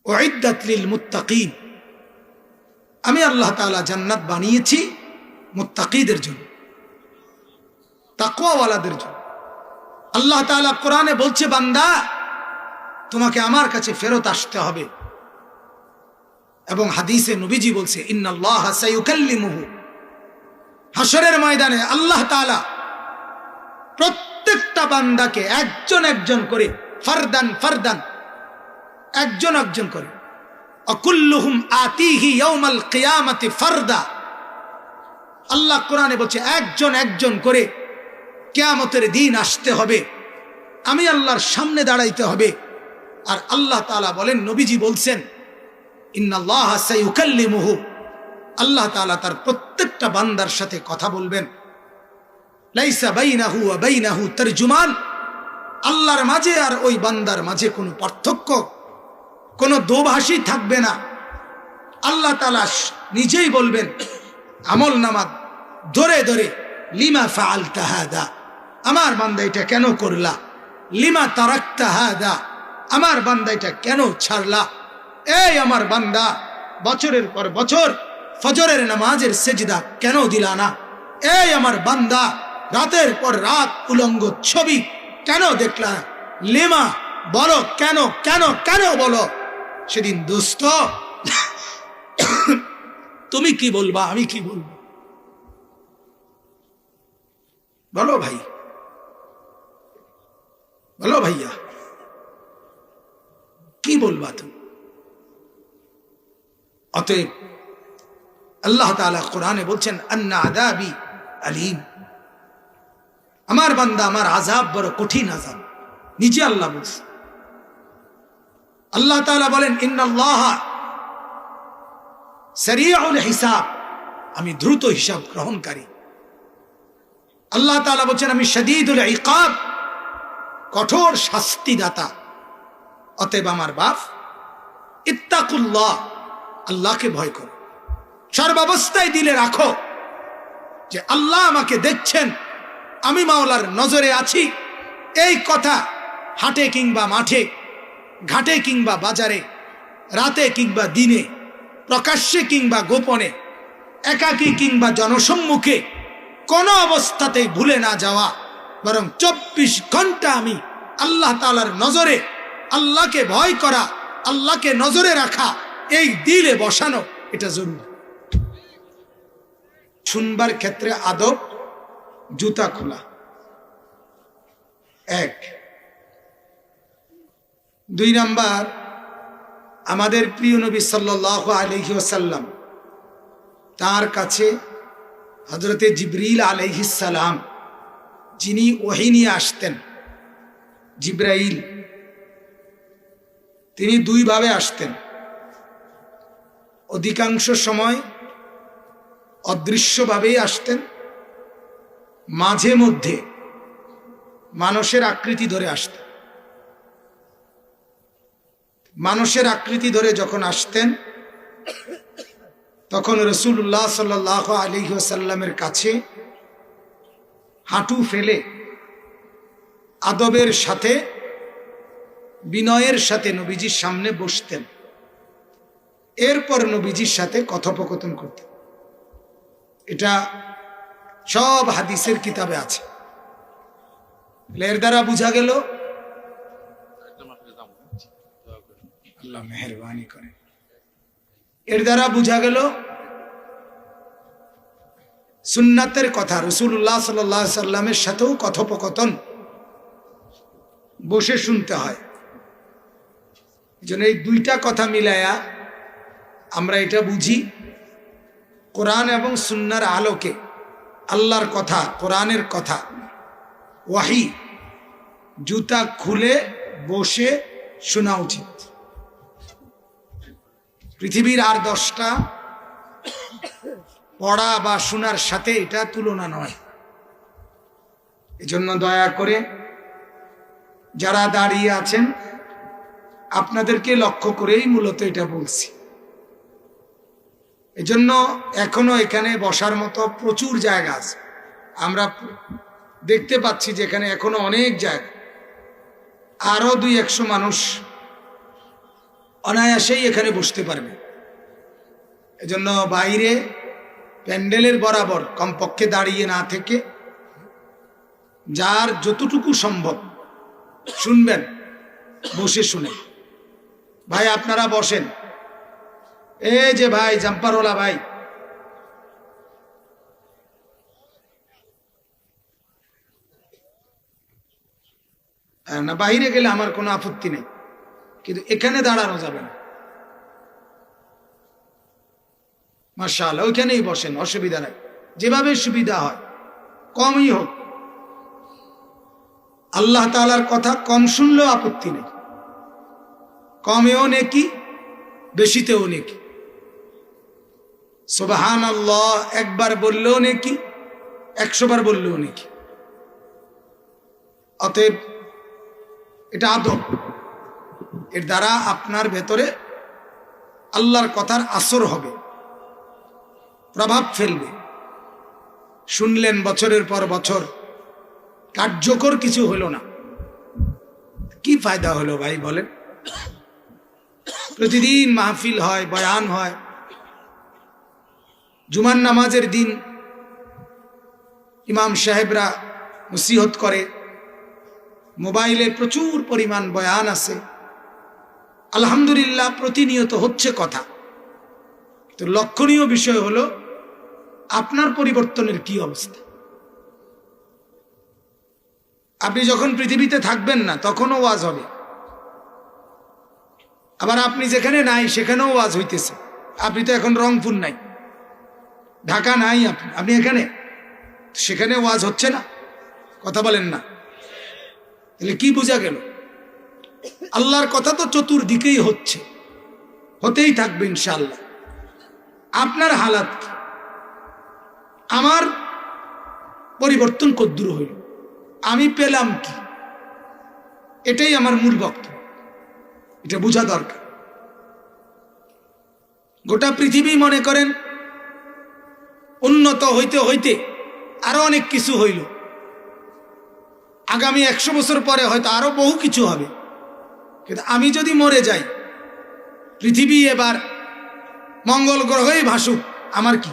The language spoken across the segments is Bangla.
উইদ্দাত লিল মুত্তাকিন, আমি আল্লাহ তাআলা জান্নাত বানিয়েছি মুত্তাকিদের জন্য, তাকওয়াওয়ালাদের জন্য। আল্লাহ তাআলা কোরআনে বলছে, বান্দা তোমাকে আমার কাছে ফেরত আসতে হবে। এবং হাদিসে নবীজি বলছে, ইন্নাল্লাহা সায়ুকাল্লিমুহু, হাশরের ময়দানে আল্লাহ তাআলা প্রত্যেকটা বান্দাকে একজন একজন করে, ফারদান ফারদান, একজন একজন করে, অকুল্লুহুম আতিহি ইয়াউমাল কিয়ামাতি ফারদা। আল্লাহ কোরআনে বলছে একজন একজন করে কিয়ামতের দিন আসতে হবে, আমি আল্লাহর সামনে দাঁড়াইতে হবে। আর আল্লাহ তাআলা বলেন, নবীজি বলছেন, ইন্নাল্লাহা সায়ুকাল্লিমুহু, আল্লাহ তাআলা তার প্রত্যেকটা বান্দার সাথে কথা বলবেন। লাইসা বাইনাহু ওয়া বাইনাহু তারজুমান, আল্লাহর মাঝে আর ওই বান্দার মাঝে কোনো পার্থক্য, কোনো দোভাষী থাকবে না। আল্লাহ তাআলা নিজেই বলবেন আমল নামা ধরে ধরে, লিমা ফাআলতা হাদা, আমার বান্দা এটা কেন করলা, লিমা তারাকতা হাদা, আমার বান্দা এটা কেন ছাড়লা, এই আমার বান্দা বছরের পর বছর ফজরের নামাজের সেজদা কেন দিলা না, এই আমার বান্দা রাতের পর রাত উলঙ্গ ছবি কেন দেখলা, লিমা, বলো কেন কেন কেন বলো। সেদিন দোস্ত তুমি কি বলবা, আমি কি বলবো, বলো ভাই, বলো ভাইয়া, কি বলবা তুমি। অতএব আল্লাহ তাআলা কোরআনে বলছেন, আন্না আযাবি আলীম, আমার বান্দা আমার আযাব বড় কঠিন আযাব, নিজে আল্লাহ বলছে। আল্লাহ তাআলা বলেন, ইন্নাল্লাহা সারিউল হিসাব, আমি দ্রুত হিসাব গ্রহণকারী। আল্লাহ তাআলা বলছেন, আমি শাদীদুল ইকাব, কঠোর শাস্তিদাতা। অতএব আমার বাপ, ইত্তাকুল্লাহ, আল্লাহকে ভয় করো, সর্বাবস্থায় দিলে রাখো যে আল্লাহ আমাকে দেখছেন, আমি মাওলার নজরে আছি। এই কথা হাটে কিংবা মাঠে, ঘাটে কিংবা বাজারে, রাতে কিংবা দিনে, প্রকাশ্যে কিংবা গোপনে, একাকী কিংবা জনসম্মুখে, কোনো অবস্থাতেই ভুলে না যাওয়া, বরং 24 ঘন্টা আমি আল্লাহ তাআলার নজরে, আল্লাহকে ভয় করা, আল্লাহকে নজরে রাখা, এই দিলে বসানো, এটা জরুরি। শুনবার ক্ষেত্রে আদব, জুতা খোলা, 1। 2 নাম্বার, আমাদের প্রিয় নবী সাল্লাল্লাহু আলাইহি ওয়াসাল্লাম, তার কাছে হযরতে জিবরিল আলাইহিস সালাম, যিনি ওহী নিয়ে আসতেন, জিবরাইল, তিনি 2 ভাবে আসতেন। অধিকাংশ সময় অদৃশ্যভাবেই আসতেন, মাঝে মধ্যে মানুষের আকৃতি ধরে আসতেন। মানুষের আকৃতি ধরে যখন আসতেন, তখন রাসূলুল্লাহ সাল্লাল্লাহু আলাইহি ওয়াসাল্লামের কাছে হাঁটু ফেলে আদবের সাথে, বিনয়ের সাথে নবীজির সামনে বসতেন। এরপর নবীজির সাথে কথোপকথন করতেন। এটা সব হাদিসের কিতাবে আছে। এর দ্বারা বোঝা গেল, আল্লাহ মেহেরবানি করে, এর দ্বারা বোঝা গেল সুন্নাতের কথা, রাসূলুল্লাহ সাল্লাল্লাহু আলাইহি সাল্লামের সাথেও কথোপকথন বসে শুনতে হয়। এই 2টা কথা মিলায়া আমরা এটা বুঝি, কোরআন এবং সুন্নাহর আলোকে আল্লাহর কথা, কোরআনের কথা, ওয়াহি, জুতা খুলে বসে শোনা উচিত। পৃথিবীর আর 10টা পড়া বা শোনার সাথে এটা তুলনা নয়। এজন্য দয়া করে যারা দাঁড়িয়ে আছেন, আপনাদেরকে লক্ষ্য করেই মূলত এটা বলছি। এজন্য এখনো এখানে বসার মতো প্রচুর জায়গা আছে। আমরা দেখতে পাচ্ছি যে এখানে এখনো অনেক জায়গা, আরো 200 মানুষ অনায়াসেই এখানে বসতে পারবে। এজন্য বাইরে প্যান্ডেলের বরাবর কমপক্ষে দাঁড়িয়ে না থেকে যার যতটুকু সম্ভব শুনবেন, বসে শুনে। ভাই আপনারা বসেন, এই যে ভাই জাম্পারওয়ালা ভাই, না বাইরে গেলে আমার কোনো আপত্তি নেই, কিন্তু এখানে দাঁড়ানো যাবে না। মাশাআল্লাহ, ওইখানেই বসেন, অসুবিধা নাই, যেভাবে সুবিধা হয়, কমই হোক। আল্লাহ তাআলার কথা কম শুনলেও আপত্তি নেই, কমেও নেকি, বেশিতেও নেকি। সুবহানাল্লাহ একবার বললেও নেকি, 100 বার বললেও নেকি। অতএব এটা আদব, এর দ্বারা আপনার ভেতরে আল্লাহর কথার আসর হবে, প্রভাব ফেলবে। শুনলেন বছরের পর বছর, কার্যকর কিছু হলো না, কি ফায়দা হলো ভাই বলেন? প্রতিদিন মাহফিল হয়, বয়ান হয়, জুমার নামাজের দিন ইমাম সাহেবরা নসিহত করে, মোবাইলে প্রচুর পরিমাণ বয়ান আছে, আলহামদুলিল্লাহ প্রতিনিয়ত হচ্ছে কথা। তো লক্ষণীয় বিষয় হলো আপনার পরিবর্তনের কি অবস্থা। আপনি যখন পৃথিবীতে থাকবেন না তখনও ওয়াজ হবে, আবার আপনি যেখানে নাই সেখানেও ওয়াজ হইতেছে। আপনি তো এখন রংপুর নাই, ঢাকা নাই, আপনি এখানে, সেখানে ওয়াজ হচ্ছে না, কথা বলেন না। তাহলে কি বোঝা গেল? আল্লাহর কথা তো চতুর্দিকেই হচ্ছে, হতেই থাকবে ইনশাআল্লাহ। আপনার হালাত কি? আমার পরিবর্তন কদ্দুর হইল, আমি পেলাম কি? এটাই আমার মূল বক্তব্য, এটা বোঝা দরকার। গোটা পৃথিবী মনে করেন উন্নত হইতে হইতে আরো অনেক কিছু হইল, আগামী 100 বছর পরে হয়তো আরো বহু কিছু হবে। কিন্তু আমি যদি মরে যাই, পৃথিবী এবার মঙ্গল গ্রহেই ভাসুক, আমার কি?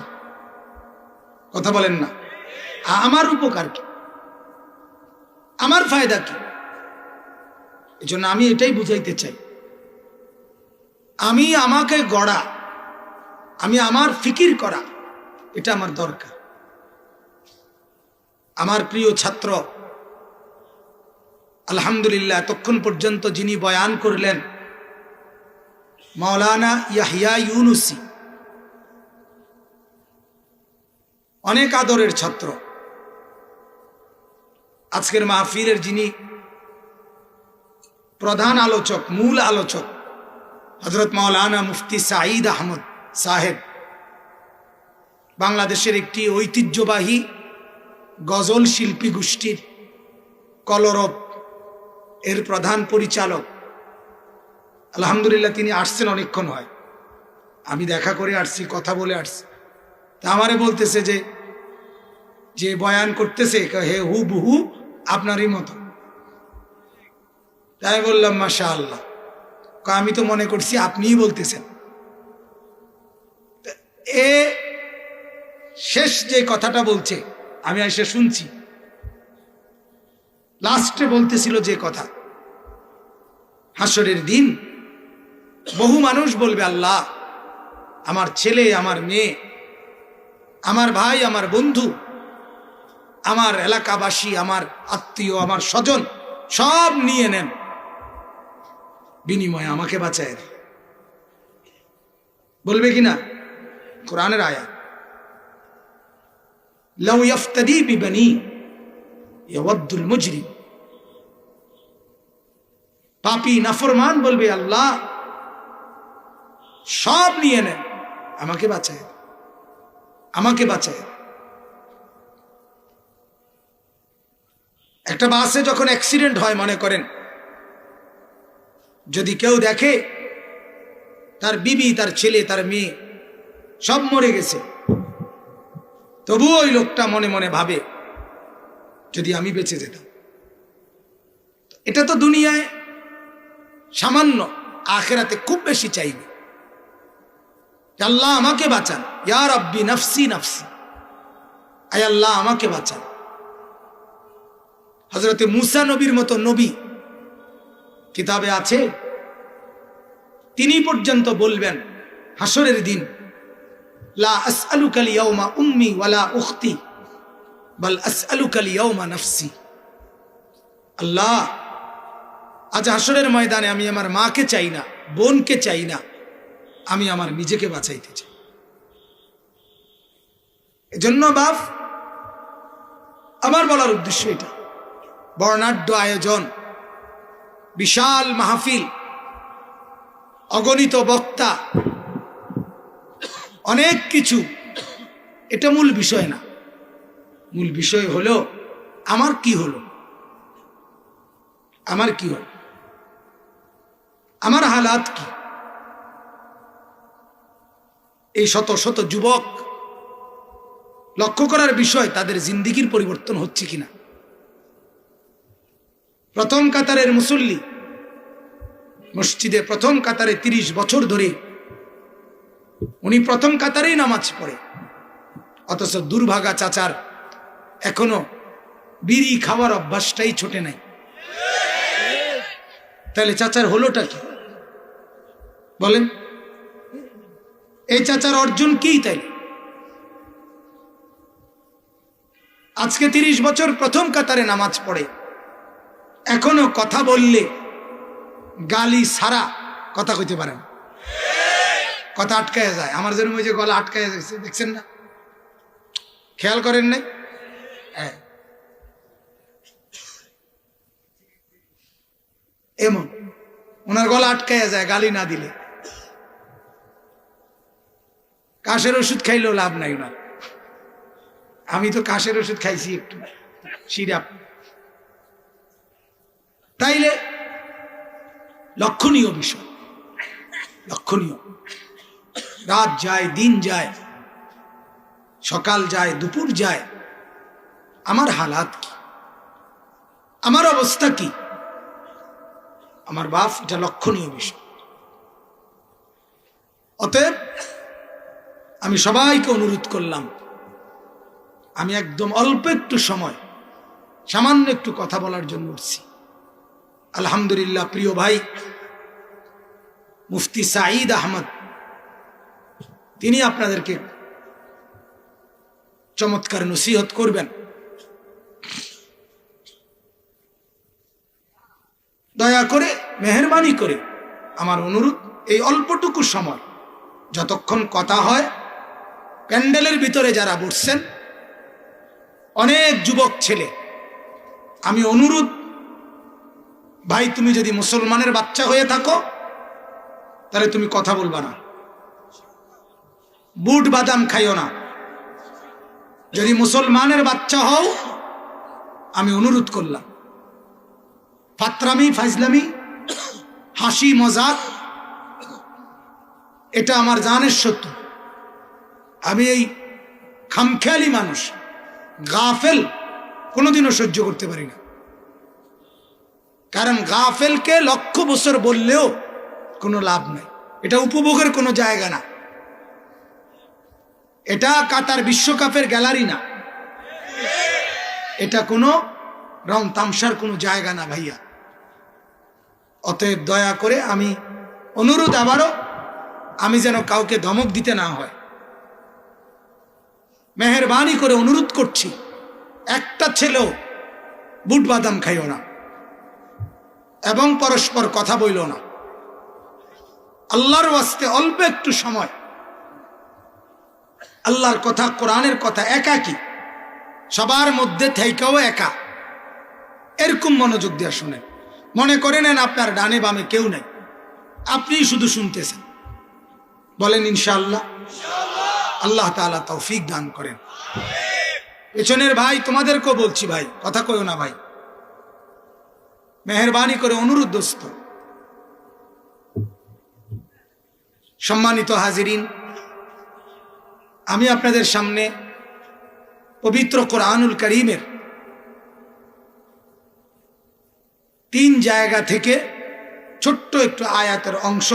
কথা বলেন না, আমার উপকার কি? আমার ফায়দা কি? এই জন্য আমি এটাই বুঝাইতে চাই, আমি আমাকে গড়া, আমি আমার ফিকির করা, এটা আমার দরকার। আমার প্রিয় ছাত্র, আলহামদুলিল্লাহ এতক্ষণ পর্যন্ত যিনি বয়ান করলেন মাওলানা ইয়াহিয়া ইউনুসী, অনেক আদরের ছাত্র। আজকের মাহফিলের যিনি প্রধান আলোচক, মূল আলোচক, হযরত মাওলানা মুফতি সাঈদ আহমদ সাহেব, বাংলাদেশের একটি ঐতিহ্যবাহী গজল শিল্পী গোষ্ঠীর কলরব এর প্রধান পরিচালক। আলহামদুলিল্লাহ তিনি আসছেন অনেকক্ষণ হয়, আমি দেখা করে আসছি, কথা বলে আসছি। তা আমারে বলতেছে যে যে বয়ান করতেছে হে হুবহু আপনারই মতো। তাই বললাম মাশাআল্লাহ, আমি তো মনে করছি আপনিই বলতেছেন। এ শেষ যে কথাটা বলছে আমি এসে শুনছি, লাস্টে বলতেছিল যে কথা, হাসরের দিন বহু মানুষ বলবে আল্লাহ, আমার ছেলে, আমার মেয়ে, আমার ভাই, আমার বন্ধু, আমার এলাকাবাসী, আমার আত্মীয়, আমার স্বজন সব নিয়ে নেন, বিনিময়ে আমাকে বাঁচায় দেন। বলবে কিনা? কোরআনের আয়াত, লাউ ইফতাদি বিবানি ইয়াওয়াদ্দুল মুজরিম। পাপী নাফরমান বলবে আল্লাহ সব নিয়ে নেন, আমাকে বাঁচায়, আমাকে বাঁচায়। একটা বাসে যখন অ্যাক্সিডেন্ট হয়, মনে করেন যদি কেউ দেখে তার বিবি, তার ছেলে, তার মেয়ে সব মরে গেছে, তবুও ওই লোকটা মনে মনে ভাবে যদি আমি বেঁচে যেতাম। এটা তো দুনিয়ায় সামান্য, আখিরাতে খুব বেশি চাইবে, আল্লাহ আমাকে বাঁচান, ইয়া রাব্বি নফসি নফসি, আয় আল্লাহ আমাকে বাঁচান। হযরতে মূসা নবীর মতো নবী কিতাবে আছে, তিনি পর্যন্ত বলবেন হাসরের দিন, লা আসআলুকা আল-ইয়াওমা উম্মি ওয়ালা উখতি বাল আসআলুকা আল-ইয়াওমা নফসি। আল্লাহ, আজ হাসরের ময়দানে আমি আমার মাকে চাই না, বোনকে চাই না, আমি আমার নিজেকে বাঁচাইতে চাই। এজন্য বাপ, আমার বলার উদ্দেশ্য এটা, বর্ণাঢ্য আয়োজন, বিশাল মাহফিল, অগণিত বক্তা, অনেক কিছু, এটা মূল বিষয় না। মূল বিষয় হলো আমার কি হলো, আমার কি হলো, আমার হালাত কি। এই শত শত যুবক, লক্ষ্য করার বিষয় তাদের জিন্দেগির পরিবর্তন হচ্ছে কিনা। প্রথম কাতারের মুসল্লি, মসজিদে প্রথম কাতারে 30 বছর ধরে উনি প্রথম কাতারেই নামাজ পড়ে, অথচ দুর্ভাগা চাচার এখনো বিড়ি খাওয়ার অভ্যাসটাই ছোটে নাই। তাহলে চাচার হলোটা কি বলেন? এই চাচার অর্জন কি? তাই আজকে 30 বছর প্রথম কাতারে নামাজ পড়ে, এখনো কথা বললে গালি ছাড়া কথা কইতে পারেন, কথা আটকায় যায়। আমার জন্য ওই যে গলা আটকায় যাচ্ছে, দেখছেন না? খেয়াল করেন নাই? এমন ওনার গলা আটকায় যায় গালি না দিলে। কাশের ওষুধ খাইলেও লাভ নাই ওনার। আমি তো কাশের ওষুধ খাইছি একটু, সিরাপ। তাইলে লক্ষণীয় বিষয়, লক্ষণীয়। রাত যায়, দিন যায়, সকাল যায়, দুপুর যায়, আমার হালাত কি, আমার অবস্থা কি, আমার বাপ, এটা লক্ষণীয় বিষয়। অতএব আমি সবাইকে অনুরোধ করলাম, আমি একদম অল্প একটু সময়, সামান্য একটু কথা বলার জন্য উঠছি। আলহামদুলিল্লাহ, প্রিয় ভাই মুফতি সাঈদ আহমদ, তিনি আপনাদেরকে চমৎকার নসিহত করবেন। দয়া করে, মেহেরবানি করে আমার অনুরোধ, এই অল্পটুকু সময়, যতক্ষণ কথা হয়, প্যান্ডেলের ভিতরে যারা বসছেন, অনেক যুবক ছেলে, আমি অনুরোধ, ভাই তুমি যদি মুসলমানের বাচ্চা হয়ে থাকো তাহলে তুমি কথা বলবা না, বুট বাদাম খাইও না। যদি মুসলমানের বাচ্চা হও, আমি অনুরোধ করলাম, ফাতরামি, ফাজলামি, হাসি মজাক, এটা আমার জানের শত্রু। আমি এই খামখেয়ালি মানুষ, গাফেল কোনোদিনও সহ্য করতে পারি না। কারণ গাফেলকে 1,00,000 বছর বললেও কোনো লাভ নাই, এটা উপভোগের কোনো জায়গা না, এটা কাতার বিশ্বকাপের গ্যালারি না, এটা কোনো রং তামসার কোনো জায়গা না ভাইয়া। অতএব দয়া করে আমি অনুরোধ, আবারও আমি যেন কাউকে ধমক দিতে না হয়, মেহেরবানি করে অনুরোধ করছি, একটা ছেলেও বুট বাদাম খাইও না এবং পরস্পর কথা বইল না। আল্লাহর ওয়াস্তে অল্প একটু সময় আল্লাহর কথা, কোরআনের কথা, একাকী, সবার মধ্যে থেকেও একা, এরকম মনোযোগ দিয়ে শুনেন। মনে করে নেন আপনার ডানে বামে কেউ নেই, আপনি শুধু শুনতেছেন। বলেন ইনশাআল্লাহ। আল্লাহ তাআলা তৌফিক দান করেন। পেছনের ভাই, তোমাদেরকেও বলছি ভাই, কথা কইও না ভাই, মেহেরবানি করে অনুরোধ দোস্ত। সম্মানিত হাজিরিন, আমি আপনাদের সামনে পবিত্র কোরআনুল কারীমের 3 জায়গা থেকে ছোট্ট একটু আয়াতের অংশ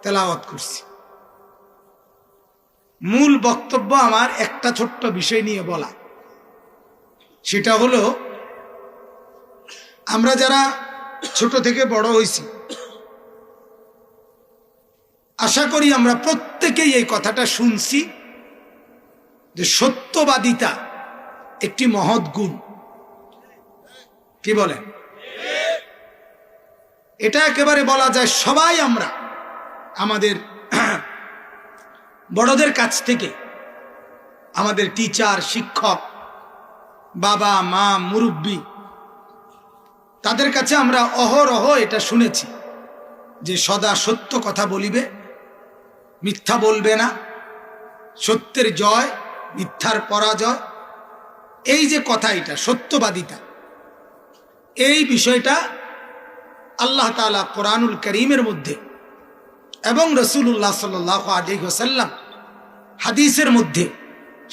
তেলাওয়াত করছি। মূল বক্তব্য আমার একটা ছোট্ট বিষয় নিয়ে বলা, সেটা হলো আমরা যারা ছোট থেকে বড় হয়েছি, আশা করি আমরা প্রত্যেকেই এই কথাটা শুনছি যে সত্যবাদিতা একটি মহৎ গুণ। কি বলেন? এটা একেবারে বলা যায় সবাই আমরা আমাদের বড়দের কাছ থেকে, আমাদের টিচার, শিক্ষক, বাবা মা, মুরব্বী, তাদের কাছে আমরা অহরহ এটা শুনেছি যে সদা সত্য কথা বলিবে, মিথ্যা বলবে না, সত্যের জয়, মিথ্যার পরাজয়। এই যে কথা, এটা সত্যবাদিতা, এই বিষয়টা আল্লাহ তাআলা কোরআনুল কারীমের মধ্যে এবং রাসূলুল্লাহ সাল্লাল্লাহু আলাইহি ওয়াসাল্লাম হাদিসের মধ্যে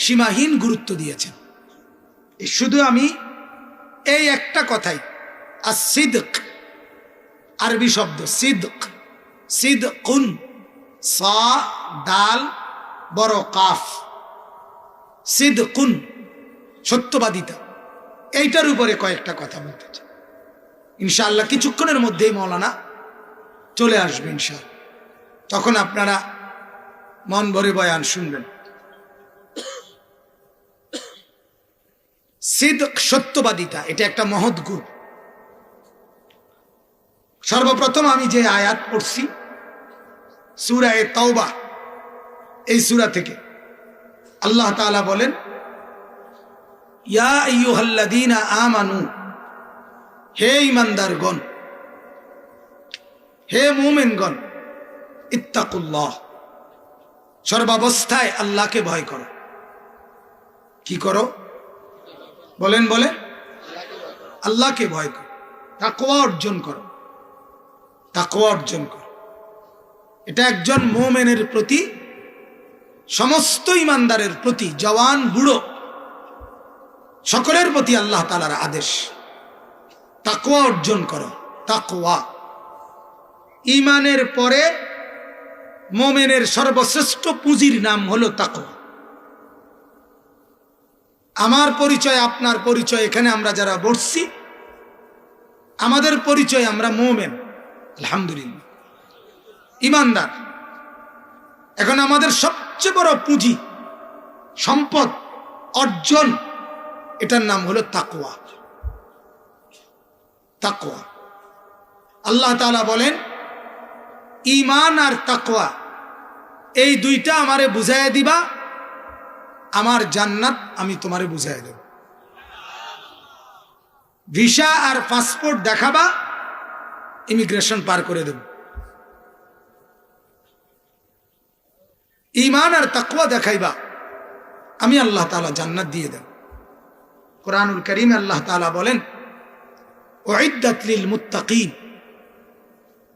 সীমাহীন গুরুত্ব দিয়েছেন। শুধু আমি এই একটা কথাই, as-sidq, আরবি শব্দ সিদক, সিদকুন, সা দাল বড় কাফ, সিদকুন, সত্যবাদিতা, এইটার উপরে কয়েকটা কথা বলতে চাই। ইনশাআল্লাহ কিছুক্ষণের মধ্যেই মৌলানা চলে আসবে ইনশাআল্লাহ, তখন আপনারা মন ভরে বয়ান শুনবেন। সিদক, সত্যবাদিতা, এটা একটা মহৎ গুণ। সর্বপ্রথম আমি যে আয়াত পড়ছি সূরা তাওবা, এই সূরা থেকে আল্লাহ তাআলা বলেন, ইয়া আইয়ুহাল্লাযীনা আমানু, হে ঈমানদারগণ, হে মুমিনগণ, ইত্তাকুল্লাহ, সর্বাবস্থায় আল্লাহকে ভয় করো। কি করো? বলেন বলেন, আল্লাহকে ভয় করো, তাকওয়া অর্জন করো, তাকওয়া অর্জন করো। এটা একজন মুমিনের প্রতি, সমস্ত ঈমানদারের প্রতি, জওয়ান বুড়ো সকলের প্রতি আল্লাহ তাআলার আদেশ, তাকওয়া অর্জন করো। তাকওয়া ঈমানের পরে মুমিনের সর্বশ্রেষ্ঠ পুঁজির নাম হলো তাকওয়া। আমার পরিচয়, আপনার পরিচয়, এখানে আমরা যারা বসছি আমাদের পরিচয় আমরা মুমিন, আলহামদুলিল্লাহ, ঈমানদার। এখন আমাদের সবচেয়ে বড় পুঁজি, সম্পদ, অর্জন, এটার নাম হলো তাকওয়া। তাকওয়া, আল্লাহ তাআলা বলেন ঈমান আর তাকওয়া, এই দুইটা আমারে বুঝাইয়া দিবা, আমার জান্নাত আমি তোমারে বুঝাইয়া দেব। ভিসা আর পাসপোর্ট দেখাবা, ইমিগ্রেশন পার করে দেব। ঈমান আর তাকওয়া দেখাইবা, আমি আল্লাহ তাআলা জান্নাত দিয়ে দেব। কোরআনুল কারীমে আল্লাহ তাআলা বলেন, উইদ্দাত লিল মুত্তাকিন,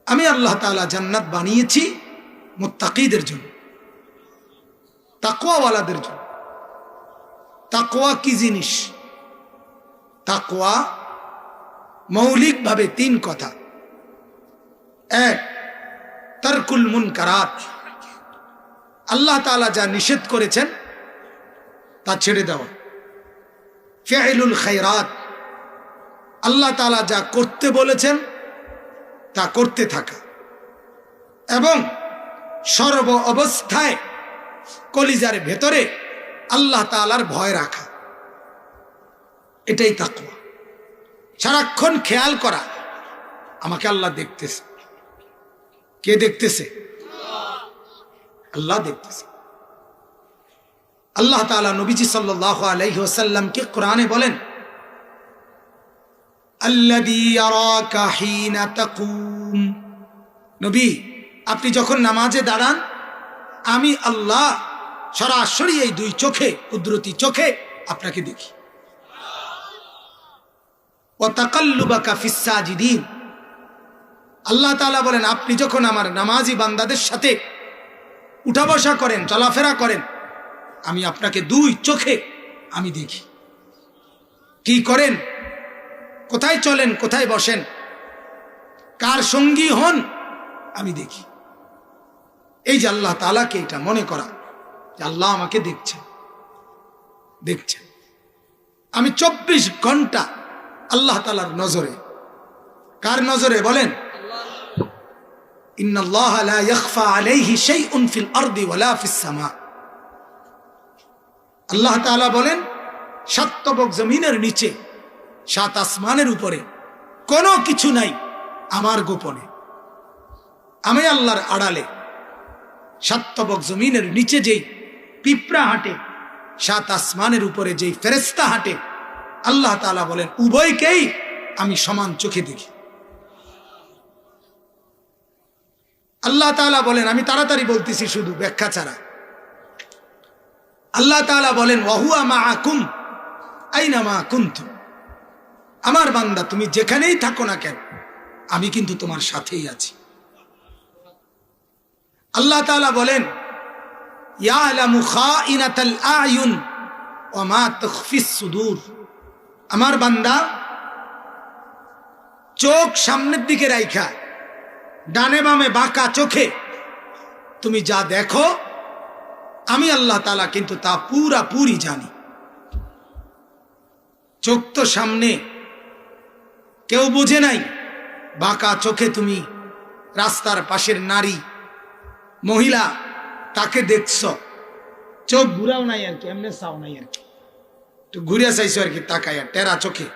আমি আল্লাহ তাআলা জান্নাত বানিয়েছি মুত্তাকিদের জন্য, তাকওয়াওয়ালাদের জন্য। তাকওয়া কি জিনিস? তাকওয়া মৌলিকভাবে তিন কথা। এক, তারকুল মুনকারাত, আল্লাহ তাআলা যা নিষেধ করেছেন তা ছেড়ে দেওয়া। ফি'লুল খায়রাত, আল্লাহ তাআলা যা করতে বলেছেন তা করতে থাকা, এবং সর্ব অবস্থায় কলিজার ভেতরে আল্লাহ তাআলার ভয় রাখা, এটাই তাকওয়া। সারাক্ষণ খেয়াল করা, আমাকে আল্লাহ দেখতেছে। কে দেখতেছে? আল্লাহ দেখতেছে। আল্লাহ তাআলা নবীজি সাল্লাল্লাহু আলাইহি ওয়াসাল্লামকে কোরআনে বলেন, আল্লাযী ইয়ারাকা হিনা তাকুম, নবী আপনি যখন নামাজে দাঁড়ান, আমি আল্লাহ সরাসরি এই দুই চোখে, কুদরতি চোখে আপনাকে দেখি। ওয়া তাকাল্লুবাকা ফিস সাজিদিন, আল্লাহ তাআলা বলেন আপনি যখন আমার নামাজি বান্দাদের সাথে উঠা বসা করেন, চলাফেরা করেন, আমি আপনাকে দুই চোখে আমি দেখি। কি করেন, কোথায় চলেন, কোথায় বসেন, কার সঙ্গী হন আমি দেখি। এই যে আল্লাহ তাআলাকে এটা মনে করা যে আল্লাহ আমাকে দেখছেন। আমি 24 ঘন্টা আল্লাহ তাআলার নজরে। কার নজরে বলেন? ইন্নাল্লাহা লা ইয়াখফা আলাইহি শাইউন ফিল আরদি ওয়ালা ফিস সামা। আল্লাহ তাআলা বলেন 7 তবক জমিনের নিচে 7 আসমানের উপরে কোনো কিছু নাই আমার গোপনে। আমি আল্লাহর আড়ালে 7 তবক জমিনের নিচে যেই পিঁপড়া হাঁটে, 7 আসমানের উপরে যেই ফেরেশতা হাঁটে, আল্লাহ তাআলা বলেন উভয়কেই আমি সমান চোখে দেখি। আল্লাহ তাআলা বলেন, আমি তাড়াতাড়ি বলতেছি শুধু ব্যাখ্যা ছাড়া। আল্লাহ তাআলা বলেন ওয়াহুয়া মাআকুম আইনামা কুনতুম। আমার বান্দা তুমি যেখানেই থাকো না কেন আমি কিন্তু তোমার সাথেই আছি। আল্লাহ তাআলা বলেন ইয়ালামু খাইনাতাল আয়ুন ওয়া মা তুখফিস সুদূর। আমার বান্দা চোখ সামনের দিকে রাইখা ডানে বামে বাঁকা চোখে তুমি যা দেখো আমি আল্লাহ তাআলা কিন্তু তা পুরাপুরি জানি। চোখ তো সামনে, কেউ বুঝে নাই, বাঁকা চোখে তুমি রাস্তার পাশের নারী মহিলা তাকে দেখছ, চোখ ঘুরাও নাই আর কি, এমনি চাও নাই আর কি, একটু ঘুরিয়া চাইছো আর কি, তাকাইয়া টেরা চোখে।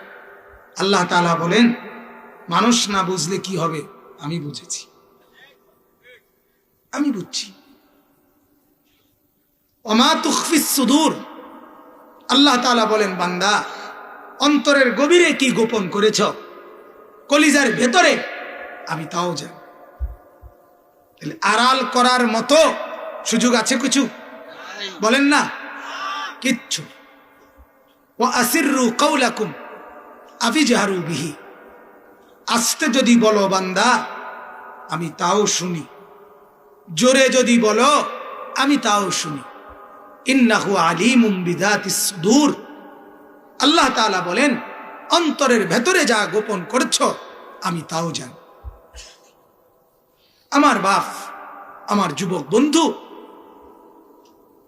আল্লাহ তাআলা বলেন মানুষ না বুঝলে কি হবে, আমি বুঝেছি, আমি বুঝছি। ওমা তুখফিস সুদূর। আল্লাহ তাআলা বলেন বান্দা অন্তরের গভীরে কি গোপন করেছ, কলিজার ভেতরে আমি তাও জানি। তাহলে আড়াল করার মতো সুযোগ আছে কিছু? বলেন না, কিচ্ছু। ওয়া আসিররু কাওলাকুম আফিজহারু বিহি। আস্তে যদি বলো বান্দা আমি তাও শুনি, জোরে যদি বলো আমি তাও শুনি। ইন্নাহু আলিমুম বিযাতিস সুদূর। আল্লাহ তাআলা বলেন অন্তরের ভেতরে যা গোপন করছো আমি তাও জানি। আমার বাপ, আমার যুবক বন্ধু,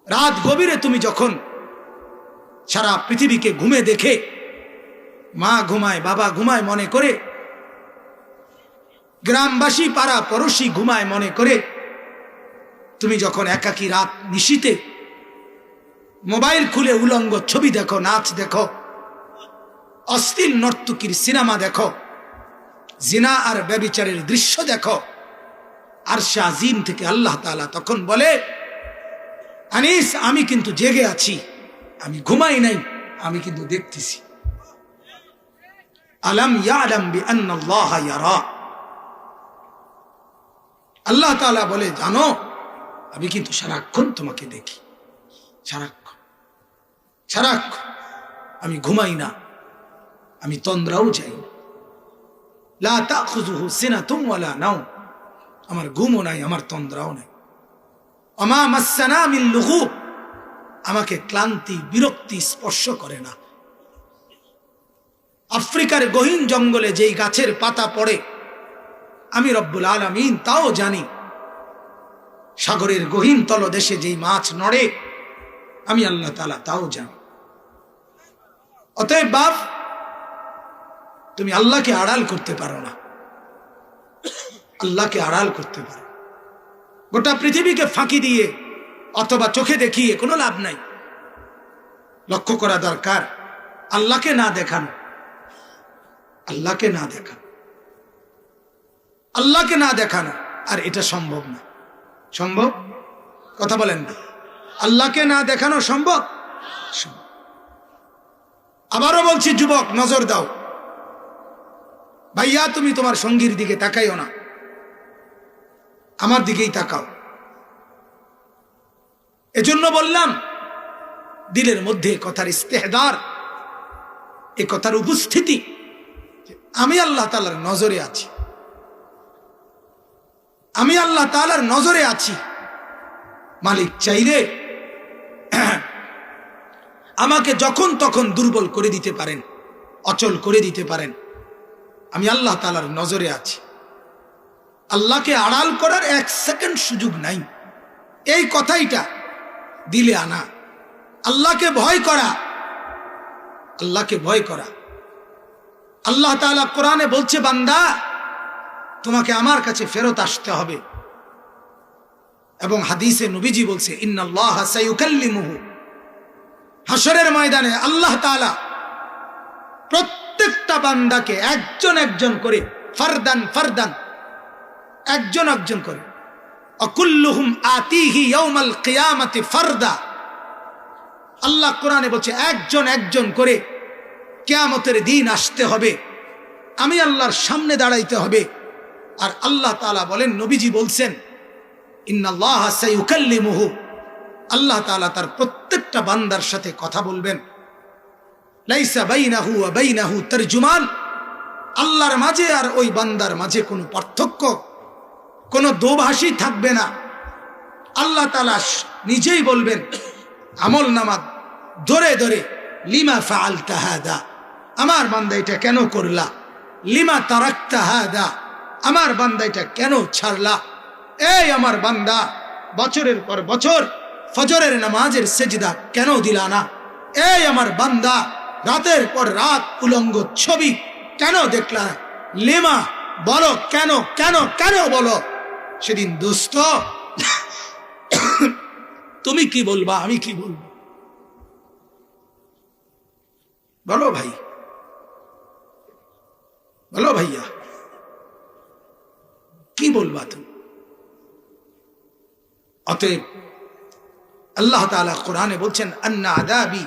রাত গভীরে তুমি যখন সারা পৃথিবীকে ঘুমে দেখে, মা ঘুমায় বাবা ঘুমায় মনে করে, গ্রামবাসী পাড়া পড়োশি ঘুমায় মনে করে, তুমি যখন একাকী রাত নিশীতে মোবাইল খুলে উলঙ্গ ছবি দেখো, নাচ দেখো, অশ্লীল নর্তকীর সিনেমা দেখো, জিনা আর ব্যভিচারের দৃশ্য দেখো, আরশে আজিম থেকে আল্লাহ তাআলা তখন বলে আনিস আমি কিন্তু জেগে আছি, আমি ঘুমাই নাই, আমি কিন্তু দেখতেছি। আলাম ইয়ালাম বিআন্নাল্লাহা ইয়ারা। আল্লাহ তাআলা বলে জানো আমি কিন্তু সারাক্ষণ তোমাকে দেখি, সারাক্ষণ সারাক্ষণ। আমি ঘুমাই না, আমি তন্দ্রাও যাই না। লা তাখুযুহু সিনাতুম ওয়ালা নাওম। আমার ঘুমও নাই, আমার তন্দ্রাও নাই। আমা মাসসানা মিন লুগুব। আমাকে ক্লান্তি বিরক্তি স্পর্শ করে না। আফ্রিকার গহীন জঙ্গলে যেই গাছের পাতা পড়ে আমি রব্বুল আলামিন তাও জানি। সাগরের গহীন তলদেশে যেই মাছ নড়ে আমি আল্লাহ তাআলা তাও জানি। অতএব বাপ তুমি আল্লাহকে আড়াল করতে পারো না, আল্লাহকে আড়াল করতে পারো। গোটা পৃথিবীকে ফাঁকি দিয়ে অথবা চোখে দেখিয়ে কোনো লাভ নাই। লক্ষ্য করা দরকার আল্লাহকে না দেখানো, আল্লাহকে না দেখানো, আল্লাহকে না দেখানো। আর এটা সম্ভব না। সম্ভব? কথা বলেন না। আল্লাহকে না দেখানো সম্ভব? আবারও বলছি যুবক নজর দাও। ভাইয়া তুমি তোমার সঙ্গীর দিকে তাকাইও না, আমার দিকেই তাকাও। এজন্য বললাম দিলের মধ্যে কথার ইস্তেহদার, এ কথার উপস্থিতি, আমি আল্লাহ তাআলার নজরে আছি, আমি আল্লাহ তাআলার নজরে আছি। মালিক চাইলে আমাকে যখন তখন দুর্বল করে দিতে পারেন, অচল করে দিতে পারেন। আমি আল্লাহ তাআলার নজরে আছি। আল্লাহকে আড়াল করার 1 সেকেন্ড সুযোগ নাই। এই কথাইটা দিলে আনা, আল্লাহকে ভয় করা, আল্লাহকে ভয় করা। আল্লাহ তাআলা কোরআনে বলছে, বান্দা তোমাকে আমার কাছে ফেরত আসতে হবে। এবং হাদিসে নবীজি বলছে, ইন্নাল্লাহা সায়ুকাল্লিমুহু, হাশরের ময়দানে আল্লাহ তাআলা প্রত্যেকটা বান্দাকে একজন একজন করে, ফারদান ফারদান, একজন একজন করে, অকুল্লুহুম আতিহি ইয়াউমাল কিয়ামাতি ফারদা। আল্লাহ কোরআনে বলছে একজন একজন করে কিয়ামতের দিন আসতে হবে, আমি আল্লাহর সামনে দাঁড়াইতে হবে। আর আল্লাহ তাআলা বলেন, নবীজি বলছেন, ইন্নাল্লাহা সায়ুকাল্লিমুহু, আল্লাহ তাআলা তার প্রত্যেকটা বান্দার সাথে কথা বলবেন। লাইসা বাইনাহু ওয়া বাইনাহু তারজুমান, আল্লাহর মাঝে আর ওই বান্দার মাঝে কোনো পার্থক্য, কোনো দোভাষী থাকবে না। আল্লাহ তাআলা নিজেই বলবেন আমল নামা ধরে ধরে, লিমা ফাআলতা হাদা, আমার বান্দা এটা কেন করলা, লিমা তারাকতা হাদা, আমার বান্দা এটা কেন ছাড়লা। এই আমার বান্দা, বছরের পর বছর ফজরের নামাজের সেজদা কেন দিলা না। এই আমার বান্দা, রাতের পর রাত উলঙ্গ ছবি কেন দেখলা। লিমা, বলো কেন, কেন কেন বলো। সেদিন দোস্ত তুমি কি বলবা, আমি কি বলবো, বলো ভাই, বলো ভাইয়া, কি বলবা তুমি। অতএব আল্লাহ তাআলা কোরআনে বলছেন, আন্না আযাবি